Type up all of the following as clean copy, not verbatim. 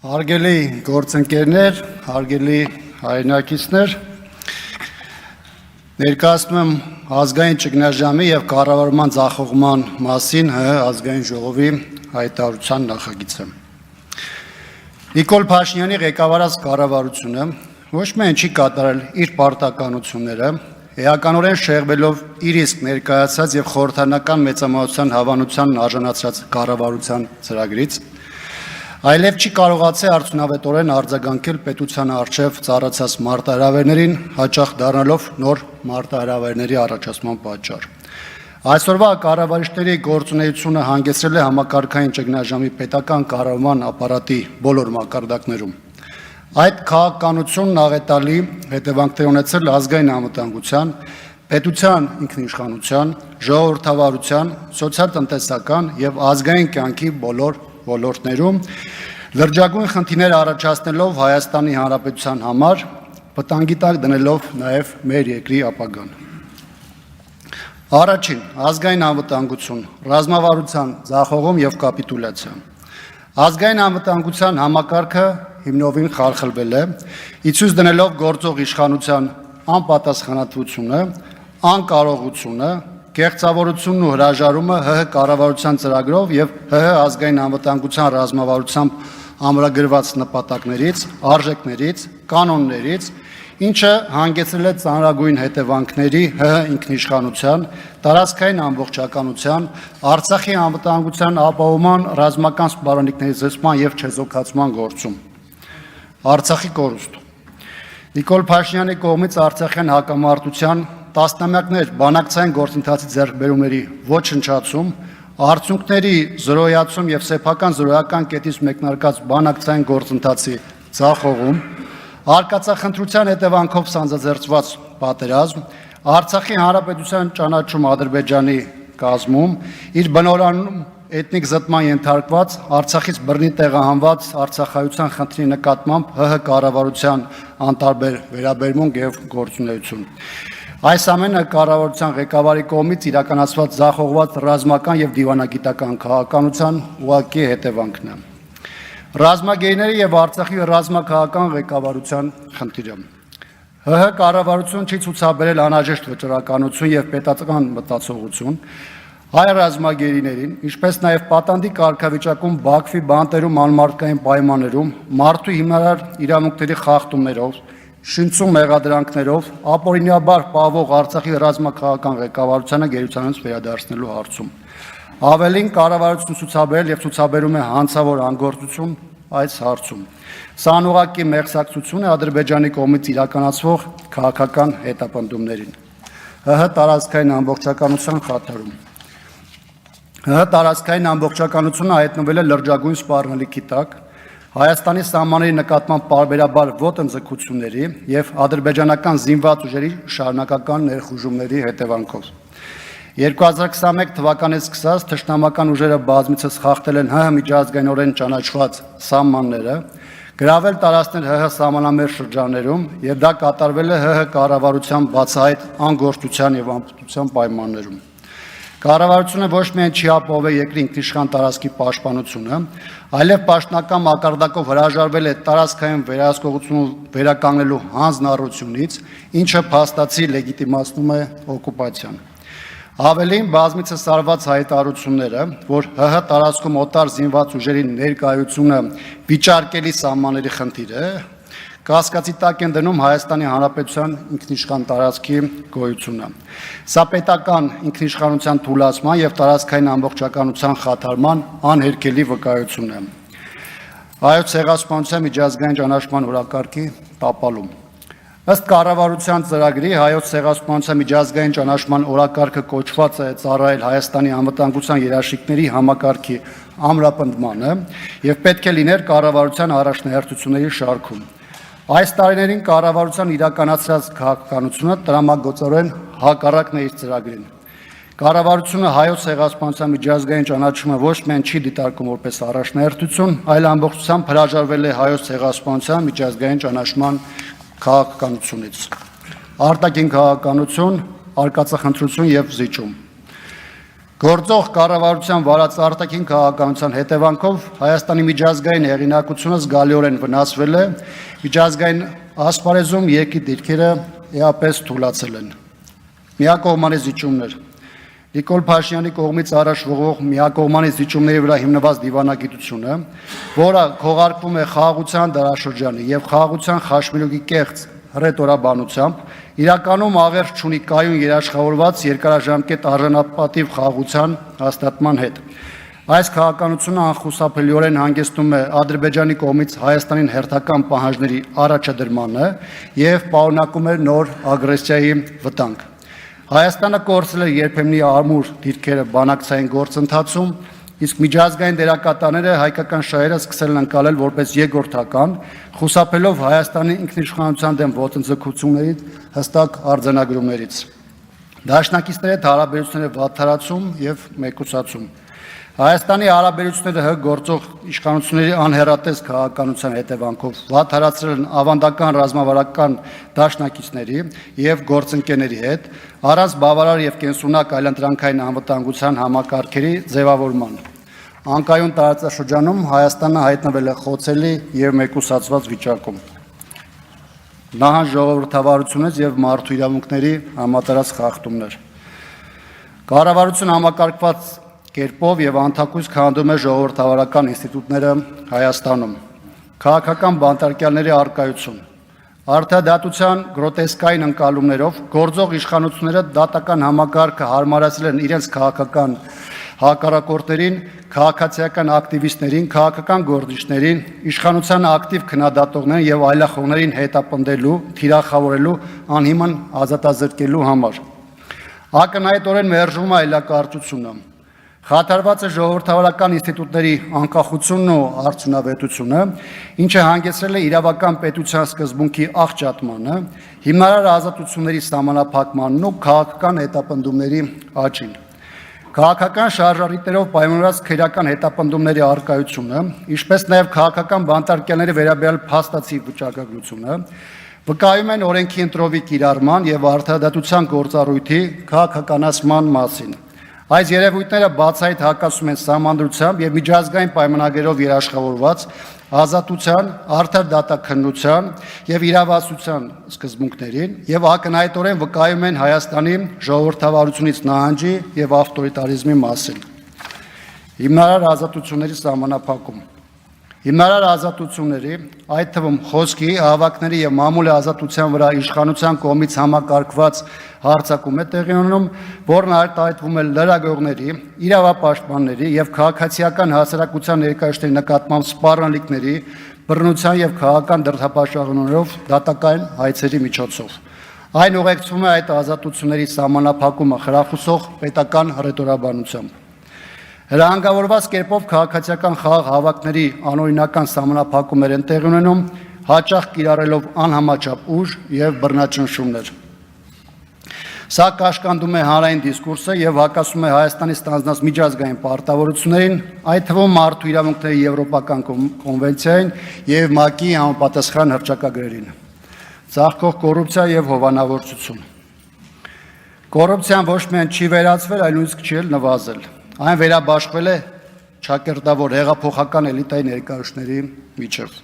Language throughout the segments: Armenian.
Հարգելի գործընկերներ, հարգելի հայրենակիցներ, ներկայացնում եմ ազգային ճգնաժամի և կառավարման ձախողման մասին ՀՀ ազգային ժողովի հայտարարության նախագիծը։ Նիկոլ Փաշինյանի ղեկավարած կառավարությունը ոչ միայն չի կատարել իր պարտականությունները, էականորեն շեղվելով իր իսկ ներկայացած և խորհրդարանական մեծամասնության հավանությանն արժանացրած կառավարության ծրագրից, այլև չի կարողացել արդյունավետորեն արձագանքել պետության առջև ծառացած մարտահրավերներին, հաճախ դառնալով նոր մարտահրավերների առաջացման պատճառ։ Այսօրվա կառավարիչների գործունեությունը հանգեցրել է համակարգային ճգնաժամի պետական կառավարման ապարատի բոլոր մակարդակներում։ Այդ քաղաքականությունն աղետալի հետևանքներ ունեցել ազգային անվտանգության, պետության ինքնիշխանության, ժողովրդավարության, սոցիալ-տնտեսական և ազգային կյանքի բոլոր ոլորտներում լրջագույն խնդիրներ առաջացնելով Հայաստանի Հանրապետության համար, վտանգի տակ դնելով նաև մեր երկրի ապագան։ Առաջին, ազգային անվտանգություն, ռազմավարության ձախողում և կապիտուլյացիա։ Ազգային անվտանգության համակարգը հիմնովին խարխլվել է, ի ցույց դնելով գործող իշխանության անպատասխանատվությունը, անկարողությունը, կեղծավորությունն ու հրաժարումը ՀՀ կառավարության ծրագրով և ՀՀ ազգային անվտանգության ռազմավարությամբ ամրագրված նպատակներից, արժեքներից, կանոններից, ինչը հանգեցրել է ծանրագույն հետևանքների ՀՀ ինքնիշխանության, տարածքային ամբողջականության, Արցախի անվտանգության ապահովման ռազմական սպառնալիքների զսպման և չեզոքացման գործում։ Արցախի կորուստ։ Նիկոլ Փաշինյանի կողմից արցախյան հակամարտության տասնամյակներ բանակցային գործընթացի ձեռքբերումների ոչնչացում, արդյունքների զրոյացում և սեփական զրոյական կետից մեկնարկած բանակցային գործընթացի ձախողում, արկածախնդրության հետևանքով սանձազերծված պատերազմ, Արցախի Հանրապետության ճանաչում Ադրբեջանի կազմում, իր բնորանում էթնիկ զտման ենթարկված, Արցախից բռնի տեղահանված արցախայության խնդրի նկատմամբ ՀՀ կառավարության անտարբեր վերաբերմունք և գործունեություն։ Այս ամենը կառավարության ղեկավարի կողմից իրականացված ձախողված ռազմական և դիվանագիտական քաղաքականության ուղղակի հետևանքն է։ Ռազմագերիների և Արցախի ռազմաքաղաքական ղեկավարության խնդիրը։ ՀՀ կառավարությունը չի ցուցաբերել անհրաժեշտ վճռականություն և պետական մտածողություն հայ ռազմագերիներին, ինչպես նաև պատանդի կարգավիճակում Բաքվի բանտերում անմարդկային պայմաններում, մարդու հիմնարար իրավունքների խախտումներով, շինծու մեղադրանքներով, ապօրինաբար պահվող Արցախի ռազմաքաղաքական ղեկավարությանը գերությանից վերադարձնելու հարցում։ Ավելին, կառավարությունը ցուցաբերել և ցուցաբերում է հանցավոր անգործություն այս հարցում։ Սա անուղղակի մեղսակցություն է Ադրբեջանի կողմից իրականացվող քաղաքական հետապնդումներին։ ՀՀ տարածքային ամբողջականության խաթարում։ ՀՀ տարածքային ամբողջականությունը հայտնվել է լրջագույն սպառնալիքի տակ, Հայաստանի սահմանների նկատմամբ պարբերաբար ոտնձգությունների և ադրբեջանական զինված ուժերի շարունակական ներխուժումների հետևանքով։ 2021 թվականից սկսած թշնամական ուժերը բազմիցս խախտել են ՀՀ միջազգայինորեն ճանաչված սահմանները, գրավել տարածքներ ՀՀ սահմանամերձ շրջաններում և դա կատարվել է ՀՀ կառավարության բացահայտ անգործության և անպտղության պայմաններում։ Կառավարությունը ոչ միայն չի ապահովել երկրի ինքնիշխան տարածքի պաշտպանությունը, այլև պաշտոնական մակարդակով հրաժարվել է տարածքային վերահսկողությունը վերականգնելու հանձնառությունից, ինչը փաստացի լեգիտիմացնում է օկուպացիան։ Ավելին, բազմիցս արված հայտարարությունները, որ ՀՀ տարածքում օտար զինված ուժերի ներկայությունը վիճարկելի սահմանների խնդիր է, կասկածի տակ են դնում Հայաստանի Հանրապետության ինքնիշխան տարածքի գոյությունը։ Սա պետական ինքնիշխանության թուլացման և տարածքային ամբողջականության խաթարման անհերքելի վկայություն է։ Հայոց ցեղասպանության միջազգային ճանաչման օրակարգի տապալում։ Ըստ կառավարության ծրագրի Հայոց ցեղասպանության միջազգային ճանաչման օրակարգը կոչված է ծառայել Հայաստանի անվտանգության երաշխիքների համակարգի ամրապնդմանը և պետք է լիներ կառավարության առաջնահերթությունների շարքում։ Այս տարիներին կառավարության իրականացրած քաղաքականությունը տրամագործորեն հակառակն է իր ծրագրին։ Կառավարությունը Հայոց ցեղասպանության միջազգային ճանաչումը ոչ միայն չի դիտարկում որպես առաջնահերթություն, այլ ամբողջությամբ հրաժարվել է Հայոց ցեղասպանության միջազգային ճանաչման քաղաքականությունից։ Արտաքին քաղաքականություն, արկածախնդրություն և զիջում։ Գործող կառավարության վարած արտաքին քաղաքականության հետևանքով Հայաստանի միջազգային հեղինակությունը զգալիորեն վնասվել է, միջազգային ասպարեզում երկրի դիրքերը էապես թուլացել են։ Միակողմանի զիջումներ։ Նիկոլ Փաշինյանի կողմից առաջ ուղղվող միակողմանի զիջումների վրա հիմնված դիվանագիտությունը, որը քողարկվում է խաղաղության դարաշրջանի եւ խաղաղության խաչմերուկի կեղծ հռետորաբանությամբ, իրականում աղերս չունի կայուն երաշխավորված երկարաժամկետ արժանապատիվ խաղաղության հաստատման հետ։ Այս քաղաքականությունը անխուսափելիորեն հանգեցնում է Ադրբեջանի կողմից Հայաստանին հերթական պահանջների առաջադրմանը եւ պարունակում է նոր ագրեսիայի վտանգ։ Հայաստանը կորցրել է երբեմնի ամուր դիրքերը բանակցային գործընթացում, իսկ միջազգային դերակատարները հայկական շահերը սկսել են անցալել որպես երկրորդական, խուսափելով Հայաստանի ինքնիշխանության դեմ ոտնձգություններից հստակ արձանագրումներից։ Դաշնակիցների հետ հարաբերությունները վատթարացում եւ մեկուսացում։ Հայաստանի հարաբերությունները գործող իշխանությունների անհեռատես քաղաքականության հետևանքով վատթարացրել են ավանդական ռազմավարական դաշնակիցների եւ գործընկերների հետ, առանց բավարար եւ կենսունակ այլընտրանքային անվտանգության համակարգերի ձևավորման։ Անկայուն տարածաշրջանում Հայաստանը հայտնվել է խոցելի եւ մեկուսացված վիճակում։ Նահանջ ժողովրդավարությունից եւ մարդու իրավունքների համատարած խախտումներ։ Կառավարությունը համակարգված կերպով եւ անթակույց քանդում է ժողովրդավարական ինստիտուտները Հայաստանում։ Քաղաքական բանտարկյալների առկայություն։ Արդարադատության գրոտեսկային ընկալումներով գործող իշխանությունները դատական համակարգը հարմարացրել են իրենց քաղաքական հակառակորդներին, քաղաքացիական ակտիվիստներին, քաղաքական գործիչներին, իշխանության ակտիվ քննադատողներին եւ այլախոհներին հետապնդելու, թիրախավորելու, անհիմն ազատազրկելու համար։ Ակնհայտորեն մերժվում է այլակարծությունը։ Խաթարված է ժողովրդավարական ինստիտուտների անկախությունն ու արդյունավետությունը, ինչը հանգեցրել է իրավական պետության սկզբունքի աղճատմանը, հիմնարար ազատությունների սահմանափակմանն ու քաղաքական հետապնդումների աճին։ Քաղաքական շարժառիթներով պայմանավորված քրեական հետապնդումների առկայությունը, ինչպես նաև քաղաքական բանտարկյալների վերաբերյալ փաստացի վիճակագրությունը, վկայում են օրենքի ընտրովի կիրառման եւ արդարադատության գործառույթի քաղաքականացման մասին։ Այս երևույթները բացահայտ հակասում են սահմանադրությամբ եւ միջազգային պայմանագրերով երաշխավորված ազատության, արդար դատաքննության եւ իրավասության սկզբունքներին եւ ակնհայտորեն վկայում են Հայաստանի ժողովրդավարությունից նահանջի եւ ավտորիտարիզմի մասին։ Հիմնարար ազատությունների սահմանափակում։ Հիմնարար ազատությունների, այդ թվում խոսքի, հավաքների եւ մամուլի ազատության վրա իշխանության կողմից համակարգված հարձակում է տեղի ունենում, որն արտահայտվում է լրագրողների, իրավապաշտպանների եւ քաղաքացիական հասարակության ներկայացուցիչների նկատմամբ սպառնալիքների, բռնության եւ քաղաքական դրդապաշարումներով դատական հայցերի միջոցով։ Այն ուղեկցվում է այդ ազատությունների սահմանափակումը խրախուսող պետական հռետորաբանությամբ։ Հրահանգավորված կերպով քաղաքացիական խաղաղ հավաքների անօրինական սահմանափակումներ են տեղի ունենում, հաճախ կիրառելով անհամաչափ ուժ եւ բռնաճնշումներ։ Սա կաշկանդում է հանրային դիսկուրսը եւ հակասում է Հայաստանի ստանձնած միջազգային պարտավորություններին, այդ թվում մարդու իրավունքների եվրոպական կոնվենցիային եւ ՄԱԿ-ի համապատասխան հռչակագրերին։ Ծաղկող կոռուպցիա եւ հովանավորչություն։ Կոռուպցիան ոչ միայն չի վերացվել, այլ նույնիսկ չի նվազել։ Այն վերաբաշխվել է ճակերտավոր հեղափոխական էլիտայի ներկայացուցիչների միջև։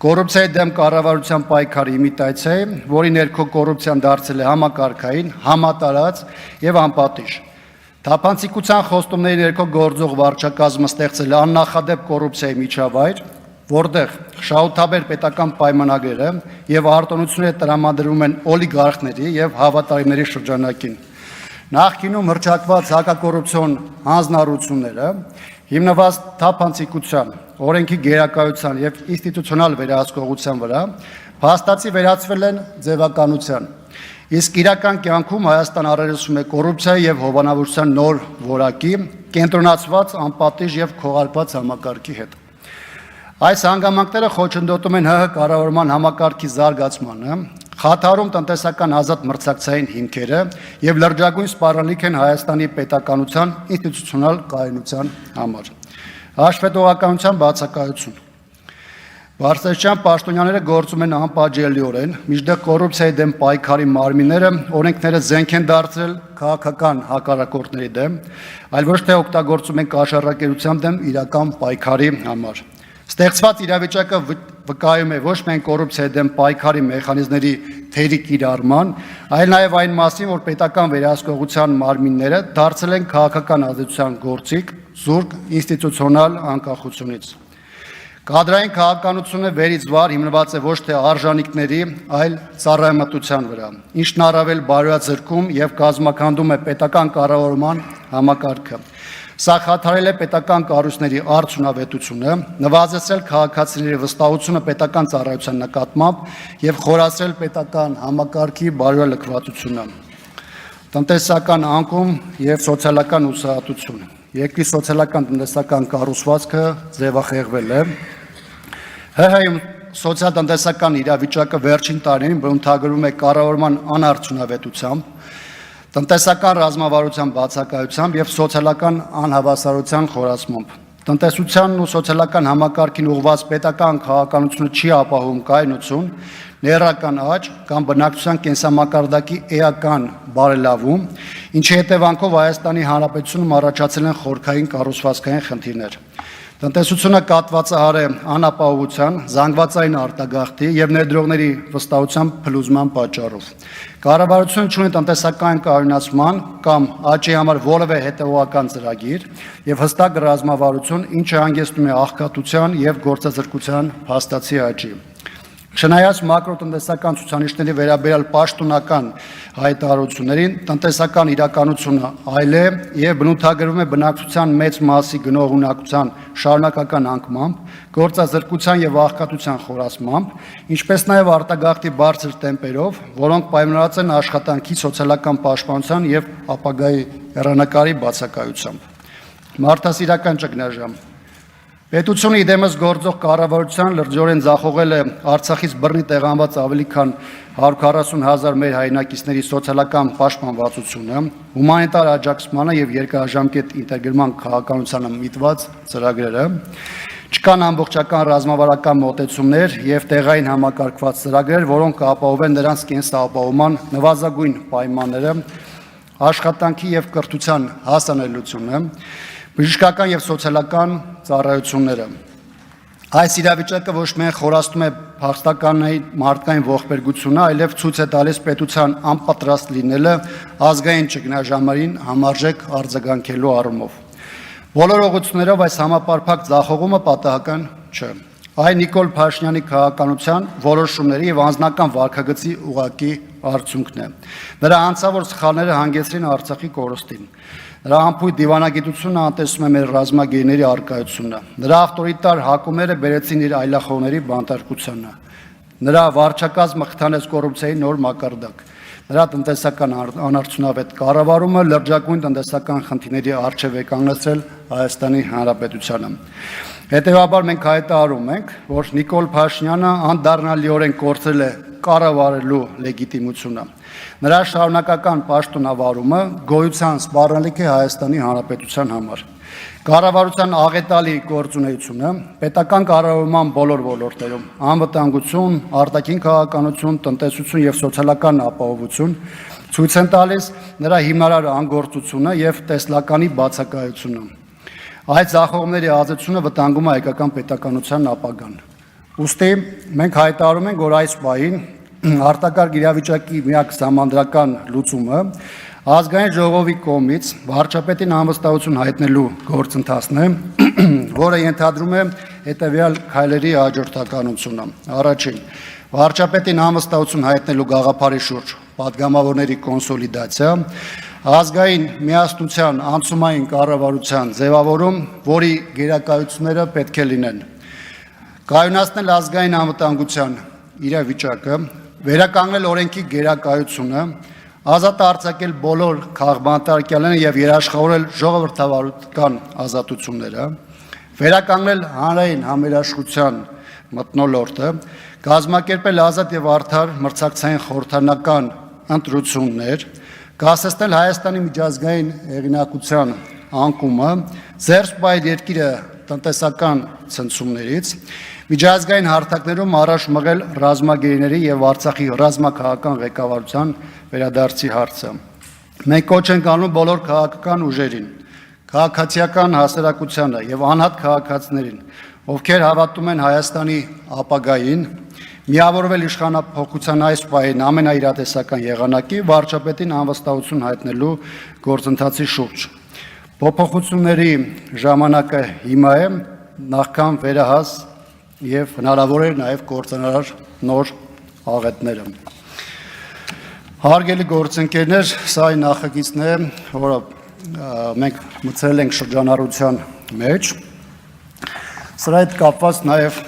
Կոռուպցիայի դեմ կառավարության պայքարի իմիտացիա, որի ներքո կոռուպցիան դարձել է համակարգային, համատարած եւ անպատիժ։ Թափանցիկության խոստումների ներքո գործող վարչակազմը ստեղծել է աննախադեպ կոռուպցիայի միջավայր, որտեղ շահութաբեր պետական պայմանագրերը եւ արտոնությունները տրամադրվում են օլիգարխների եւ հավատարիմների շրջանակին։ Նախկինում հռչակված հակակոռուպցիոն հանձնառությունները հիմնված թափանցիկության, օրենքի գերակայության եւ ինստիտուցիոնալ վերահսկողության վրա փաստացի վերածվել են ձևականության։ Իսկ իրական կյանքում Հայաստան առերեսվում է կոռուպցիայի եւ հովանավորության նոր որակի, կենտրոնացված անպատիժ եւ քողարկված համակարգի հետ։ Այս հանգամանքները խոչընդոտում են ՀՀ կառավարման համակարգի զարգացմանը, խաթարում տնտեսական ազատ մրցակցային հիմքերը եւ լրջագույն սպառնալիք են Հայաստանի պետականության ինստիտուցիոնալ կայունության համար։ Հաշվետվողականության բացակայություն։ Բարձրաստիճան պաշտոնյաները գործում են անպատժելիորեն, մինչդեռ կոռուպցիայի դեմ պայքարի մարմինները օրենքները զենք են դարձրել քաղաքական հակառակորդների դեմ, այլ ոչ թե օգտագործում են կաշառակերության դեմ իրական պայքարի համար։ Ստեղծված իրավիճակը վկայում է ոչ միայն կոռուպցիայի դեմ պայքարի մեխանիզմների թերի կիրառման, այլ նաև այն մասին, որ պետական վերահսկողության մարմինները դարձել են քաղաքական ազդեցության գործիք զուրկ ինստիտուցիոնալ անկախությունից։ Կադրային քաղաքականությունը վերից վար հիմնված է ոչ թե արժանինքների, այլ ծառայամտության վրա, ինչն առավել բարոյացրքում եւ կազմակերպում է պետական կառավարման համակարգը։ Սա խաթարել է պետական կառույցների արդյունավետությունը, նվազեցրել քաղաքացիների վստահությունը պետական ծառայության նկատմամբ եւ խորացրել պետական համակարգի բարոյալքվածությունը։ Տնտեսական անկում եւ սոցիալական ուսահատություն։ Երկրի սոցիալական տնտեսական կառուցվածքը ձևախեղվել է։ ՀՀ-ում սոցիալ-տնտեսական իրավիճակը վերջին տարիներին բնութագրվում է կառավարման անարդյունավետությամբ, տնտեսական ռազմավարության բացակայությամբ եւ սոցիալական անհավասարության խորացմամբ։ Տնտեսությանն ու սոցիալական համակարգին ուղղված պետական քաղաքականությունը չի ապահովում կայունություն, ներառական աճ կամ բնակչության կենսամակարդակի էական բարելավում, ինչի հետևանքով Հայաստանի Հանրապետությունում առաջացել են խորքային կառուցվածքային խնդիրներ։ Տնտեսությունը կատվածահար է անապահովության, զանգվածային արտագաղթի եւ ներդրողների վստահության փլուզման պատճառով։ Կառավարությունը ունի տնտեսական կայունացման կամ աճի համար որևէ հետևողական ծրագիր եւ հստակ ռազմավարություն, ինչը հանգեցնում է աղքատության եւ գործազրկության փաստացի աճի։ Չնայած մակրոտնտեսական ցուցանիշների վերաբերյալ պաշտոնական հայտարարություններին, տնտեսական իրականությունը այլ է եւ բնութագրվում է բնակչության մեծ մասի գնողունակության շարունակական անկմամբ, գործազրկության եւ աղքատության խորացմամբ, ինչպես նաեւ արտագաղթի բարձր տեմպերով, որոնք պայմանավորված են աշխատանքի սոցիալական պաշտպանության եւ ապագայի հեռանկարի բացակայությամբ։ Մարդասիրական ճգնաժամ։ Պետությունը իդեմս գործող կառավարության լրջորեն ձախողել է Արցախից բռնի տեղանված ավելի քան 140,000 մեր հայրենակիցների սոցիալական պաշտպանվածությունը, հումանիտար աջակցմանը եւ երկարաժամկետ ինտեգրման քաղաքականությանը միտված ծրագրերը, չկան ամբողջական ռազմավարական մոտեցումներ եւ տեղային համակարգված ծրագրեր, որոնք կապահովեն նրանց կենսապահովման նվազագույն պայմանները, աշխատանքի եւ կրթության հասանելիությունը, բժշկական եւ սոցիալական ծառայությունները։ Այս իրավիճակը ոչ միայն խորացնում է փախստականների մարդկային ողբերգությունը, այլև ցույց է տալիս պետության անպատրաստ լինելը ազգային ճգնաժամերին համարժեք արձագանքելու առումով։ Բոլոր ուղղություններով այս համապարփակ ձախողումը պատահական չէ։ Այն Նիկոլ Փաշինյանի քաղաքականության որոշումների եւ անձնական վարքագծի ուղղակի արդյունքն է։ Նրա անձավոր սխալները հանգեցրին Արցախի կորստին։ Նրա անփույթ դիվանագիտությունը անտեսում է մեր ռազմագերիների առկայությունը։ Նրա ավտորիտար հակումները բերեցին իր այլախոհների բանտարկությանը։ Նրա վարչակազմը խթանեց կոռուպցիայի նոր մակարդակ։ Նրա տնտեսական անարդյունավետ կառավարումը լրջագույն տնտեսական խնդիրների առջև է կանգնեցրել Հայաստանի Հանրապետությանը։ Հետևաբար մենք հայտարարում ենք, որ Նիկոլ Փաշինյանը անդառնալիորեն կորցրել է կառավարելու լեգիտիմությունը։ Նրա շարունակական պաշտոնավարումը գոյության սպառնալիք է Հայաստանի Հանրապետության համար։ Կառավարության աղետալի գործունեությունը պետական կառավարման բոլոր ոլորտներում՝ անվտանգություն, արտաքին քաղաքականություն, տնտեսություն եւ սոցիալական ապահովություն ցույց են տալիս նրա հիմնարար անգործությունը եւ տեսլականի բացակայությունը։ Այդ ձախողումների ազդեցությունը վտանգում է հայկական պետականության ապագան։ Ուստի մենք հայտարարում ենք, որ այս պահին արտակարգ իրավիճակի միակ սահմանադրական լուծումը ազգային ժողովի կողմից վարչապետին անվստահություն հայտնելու գործընթացն է, որը ենթադրում է հետևյալ քայլերի հաջորդականությունը։ Առաջին, վարչապետին անվստահություն հայտնելու գաղափարի շուրջ պատգամավորների կոնսոլիդացիա, ազգային միասնության անցումային կառավարության ձևավորում, որի գերակայությունները պետք է լինեն։ Կայունացնել ազգային անվտանգության իրավիճակը, վերականգնել օրենքի գերակայությունը, ազատ արձակել բոլոր քաղբանտարկյալները եւ երաշխավորել ժողովրդավարական ազատությունները, վերականգնել հանրային համերաշխության մթնոլորտը, կազմակերպել ազատ եւ արդար մրցակցային խորհրդանական ընտրություններ, կասեցնել Հայաստանի միջազգային հեղինակության անկումը, զերծ պահել երկիրը տնտեսական ցնցումներից, Միջազգային հարթակներում առաջ մղել ռազմագերիների եւ Արցախի ռազմաքաղաքական ղեկավարության վերադարձի հարցը։ Մենք կոչ ենք անում բոլոր քաղաքական ուժերին, քաղաքացիական հասարակությանը եւ անհատ քաղաքացիներին, ովքեր հավատում են Հայաստանի ապագային, միավորվել իշխանափոխության այս պահին ամենաիրատեսական եղանակի վարչապետին անվստահություն հայտնելու գործընթացի շուրջ։ Փոփոխությունների ժամանակը հիմա է, նախքան վերահաս եւ հնարավոր է նաեւ կործանարար նոր աղետները։ Հարգելի գործընկերներ, սա այն նախագիծն է, որը մենք մտցրել ենք շրջանառության մեջ։ Սրա հետ կապված նաեւ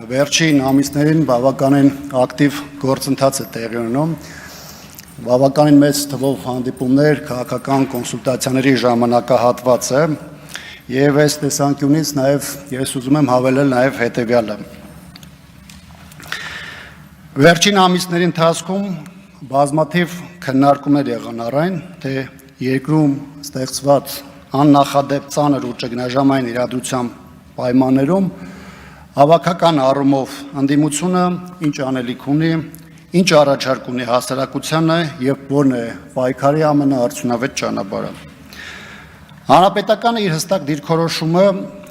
վերջին ամիսներին բավականին ակտիվ գործընթաց է տեղի ունենում։ Բավականին մեծ թվով հանդիպումներ, քաղաքական կոնսուլտացիաների ժամանակահատված է։ Եվ այս տեսանկյունից նաև ես ուզում եմ հավելել նաև հետևյալը։ Վերջին ամիսների ընթացքում բազմաթիվ քննարկումներ եղան առայն, թե երկրում ստեղծված աննախադեպ ծանր ու ճգնաժամային իրադրության պայմաններում հավաքական առումով ընդդիմությունը ինչ անելիք ունի, ինչ առաջարկ ունի հասարակությանը եւ որն է պայքարի ամենաարդյունավետ ճանապարհը։ Հանրապետականը իր հստակ դիրքորոշումը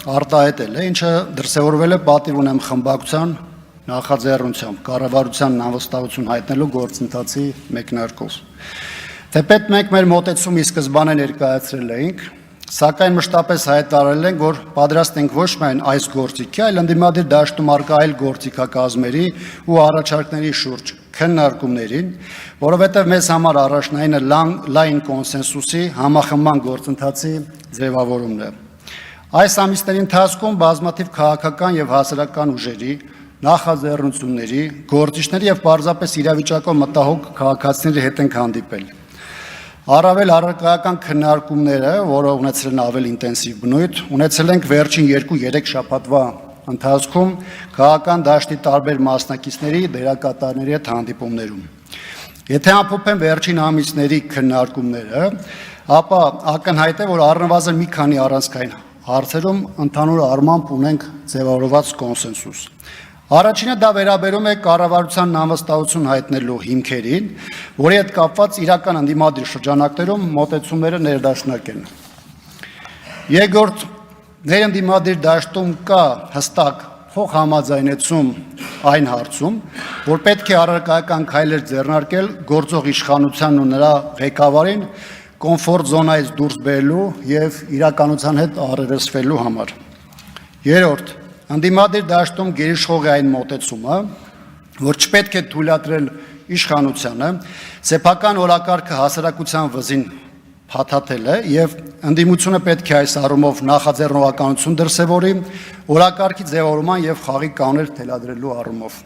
արտահայտել է, ինչը դրսևորվել է պատիվ ունեմ խմբակցության նախաձեռնությամբ, կառավարությանն անվստահություն հայտնելու գործընթացի մեկնարկով։ Թեպետ մենք մեր մոտեցումը ի սկզբանե ներկայացրել էինք, սակայն մշտապես հայտարարել ենք, որ պատրաստ ենք ոչ միայն այս գործիքի, այլ ընդդիմադիր դաշտում առկա այլ գործիքակազմերի ու առաջարկների շուրջ քննարկումներին, որովհետև մեզ համար առաջնայինը լայն կոնսենսուսի համախմբման գործընթացի ձևավորումն է։ Այս ամիսների ընթացքում բազմաթիվ քաղաքական եւ հասարակական ուժերի, նախաձեռնությունների, գործիչների եւ պարզապես իրավիճակով մտահոգ քաղաքացիների հետ ենք հանդիպել։ Առավել առարկայական քննարկումները, որը ունեցել են ավելի ինտենսիվ բնույթ, ունեցել ենք վերջին 2-3 շաբաթվա ընթացքում քաղաքական դաշտի տարբեր մասնակիցների, դերակատարների հետ հանդիպումներում։ Եթե ամփոփեմ վերջին ամիսների քննարկումները, ապա ակնհայտ է, որ առնվազն մի քանի առանցքային հարցերում ընդհանուր առմամբ ունենք ձևավորված կոնսենսուս։ Առաջինը դա վերաբերում է կառավարությանն անվստահություն հայտնելու հիմքերին, որի հետ կապված իրական ընդդիմադիր շրջանակներում մոտեցումները ներդաշնակ են։ Երկրորդ, ներընդդիմադիր դաշտում կա հստակ փոխհամաձայնեցում այն հարցում, որ պետք է առարկայական քայլեր ձեռնարկել գործող իշխանությանն ու նրա ղեկավարին կոմֆորտ զոնայից դուրս բերելու եւ իրականության հետ առերեսվելու համար։ Երրորդ, ընդդիմադիր դաշտում գերիշխող է այն մոտեցումը, որ չպետք է թույլատրել իշխանությանը սեփական օրակարգը հասարակության վզին փաթաթել է եւ ընդդիմությունը պետք է այս առումով նախաձեռնողականություն դրսևորի օրակարգի ձևավորման եւ խաղի կանոններ թելադրելու առումով։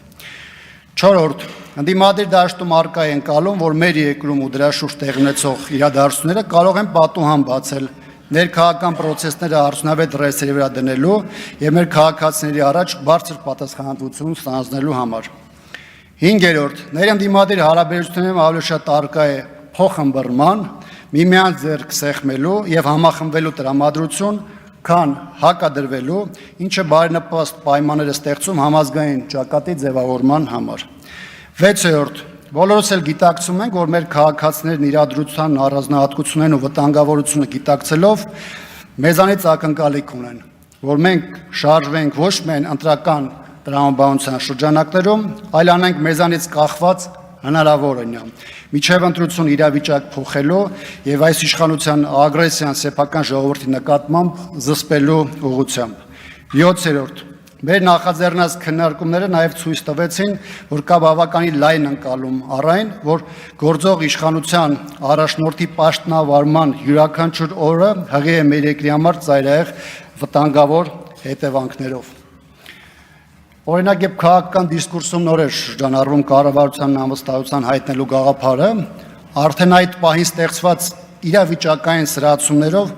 Չորրորդ, ընդդիմադիր դաշտում առկա է ընկալում, որ մեր երկրում ու դրա շուրջ տեղի ունեցող իրադարձությունները կարող են պատուհան բացել ներքաղաքական պրոցեսները արդյունավետ ռեսերի վրա դնելու եւ մեր քաղաքացիների առաջ բարձր պատասխանատվություն ստանձնելու համար։ Հինգերորդ, ներընդդիմադիր հարաբերություններում ավելի շատ առկա է փոխըմբռնման, միմյանց ձեռք սեղմելու եւ համախմբվելու տրամադրություն, քան հակադրվելու, ինչը բարենպաստ պայմաններ է ստեղծում համազգային ճակատի ձևավորման համար։ 6-րդ, բոլորս էլ գիտակցում ենք, որ մեր քաղաքացիներն իրադրության առանձնահատկություններն ու վտանգավորությունը գիտակցելով մեզանից ակնկալիք ունեն, որ մենք շարժվենք ոչ միայն ընտրական տրամաբանության շրջանակներում, այլ անենք մեզանից կախված հնարավորինը միջև ընտրություն իրավիճակ փոխելու եւ այս իշխանության ագրեսիան սեփական ժողովրդի նկատմամբ զսպելու ուղղությամբ։ 7-րդ, մեր նախաձեռնած քննարկումները նաեւ ցույց տվեցին, որ կա բավականին լայն ընկալում առայն, որ գործող իշխանության առաջնորդի պաշտոնավարման յուրաքանչյուր օրը հղի է մեր երկրի համար ծայրահեղ վտանգավոր հետևանքներով։ Օրինակ, երբ քաղաքական դիսկուրսում նոր էր շրջանառվում կառավարությանն անվստահության հայտնելու գաղափարը, արդեն այդ պահին ստեղծված իրավիճակային սրացումներով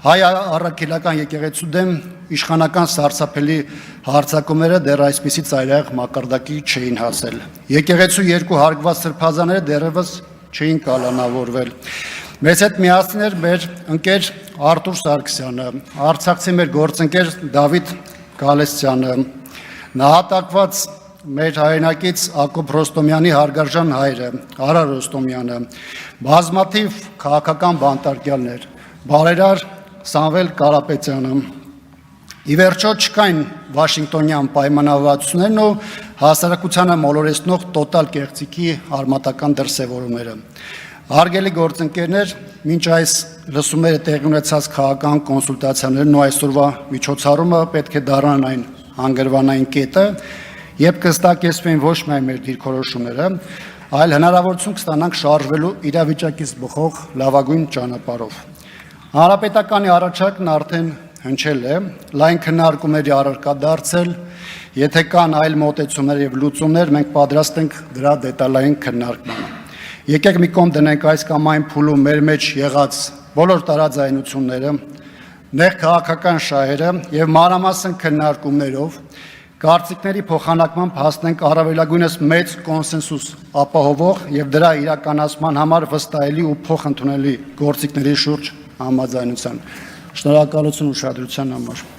հայ առաքելական եկեղեցու դեմ իշխանական սարսափելի հարձակումները դեռ այսպիսի ծայրահեղ մակարդակի չէին հասել։ Եկեղեցու երկու հարգված սրբազանները դեռևս չէին կալանավորվել։ Մեզ հետ միասին էր մեր ընկեր Արտուր Սարգսյանը, արցախցի մեր գործընկեր Դավիթ Գալստյանը, Նահատակված մեր հայրենակից Ակոբ Ռոստոմյանի հարգարժան հայրը, Արա Ռոստոմյանը, բազմաթիվ քաղաքական բանտարկյալներ, բարերար Սամվել Կարապետյանը, ի վերջո չկային Վաշինգտոնյան պայմանավորվածություններն ու հասարակությանը մոլորեցնող տոտալ կեղծիքի արմատական դրսևորումները։ Հարգելի գործընկերներ, մինչ այս լսումները տեղի ունեցած քաղաքական կոնսուլտացիաներն ու այսօրվա միջոցառումը պետք է դառնան այն հանգրվանային կետը, երբ կհստակեցվեն ոչ միայն մեր դիրքորոշումները, այլ հնարավորություն կստանանք շարժվելու իրավիճակից բխող լավագույն ճանապարհով։ Հանրապետականի առաջարկն արդեն հնչել է, լայն քննարկումների առարկա դարձել, եթե կան այլ մոտեցումներ եւ լուծումներ, մենք պատրաստ ենք դրա դետալային քննարկմանը։ Եկեք մի կողմ դնենք այս կամ այն փուլում մեր մեջ եղած բոլոր տարաձայնությունները, նեղ քաղաքական շահերը եւ մանրամասն քննարկումներով կարծիքների փոխանակմամբ հասնենք առավելագույնս մեծ կոնսենսուս ապահովող եւ դրա իրականացման համար վստահելի ու փոխընդունելի գործիքների շուրջ համաձայնության։ Շնորհակալություն ուշադրության համար։